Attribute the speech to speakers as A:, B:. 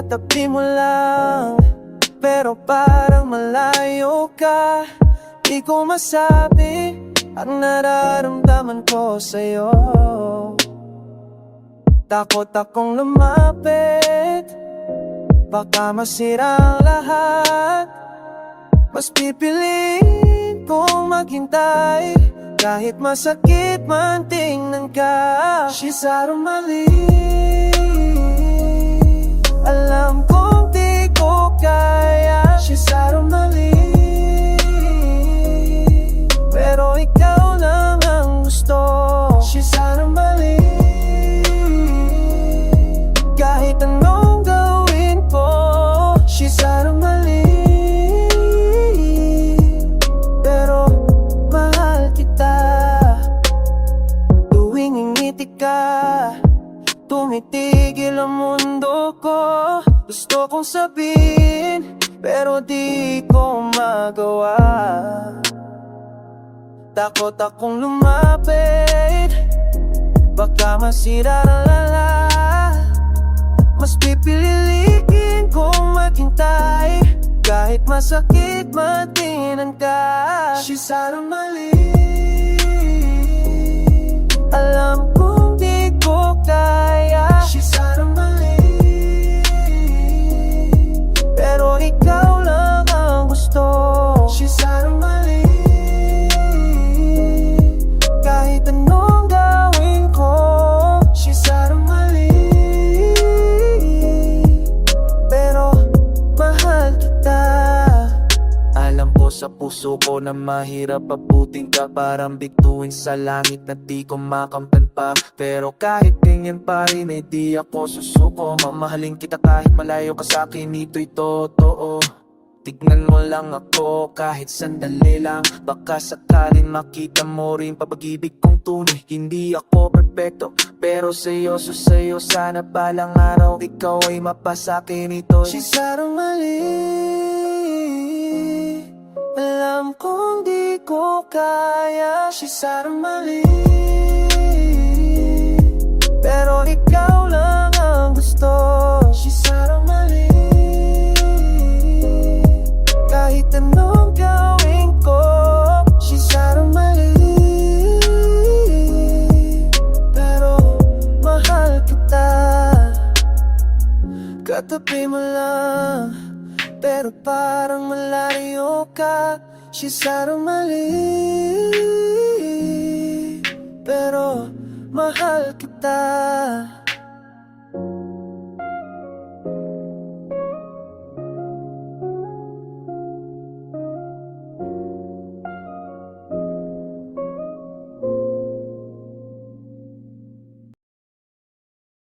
A: Katabi mo lang, pero parang malayo ka. Di ko masabi ang nararamdaman ko sa'yo. Takot akong lumapit, baka masira ang lahat. Mas pipiliin kong maghintay, kahit masakit man tingnan ka. She's out of my league, alam kong di ko kaya. She's out of my league, pero ikaw lang ang gusto. She's out of my league, kahit anong gawin ko. She's out of my league, pero mahal kita. Tuwing ngingiti ka, tumitigil ang mundo ko. Gusto kong sabihin, pero di ko magawa. Takot akong lumapit, baka masira ang lahat. Mas pipiliin kong maghintay, kahit masakit matinan ka. She's out of my league, alam kong di ko kaya. She's out of my league, pero ikaw lang ang gusto. She's out of my league, kahit anong gawin ko. She's out of my league, pero mahal kita. Alam ko sa puso ko na mahirap abutin ka, parang bituin sa langit na di ko makamtan pa. Pero kahit ganyan pa rin ay di ako susuko. Mamahalin kita kahit malayo ka sa'kin, ito'y totoo. Tignan mo lang ako kahit sandali lang, baka sakaling makita mo rin pag-ibig kong tunay. Hindi ako perfecto, pero seryoso sa'yo. Sana balang araw ikaw ay mapasakin ito. She's out of my league, alam kong di ko kaya. She's out of my league, pero ikaw lang ang gusto. She's out of my league, kahit anong gawin ko. She's out of my league, pero mahal kita. Katabi mo lang, pero parang malayo ka. She's out of my league, pero mahal kita.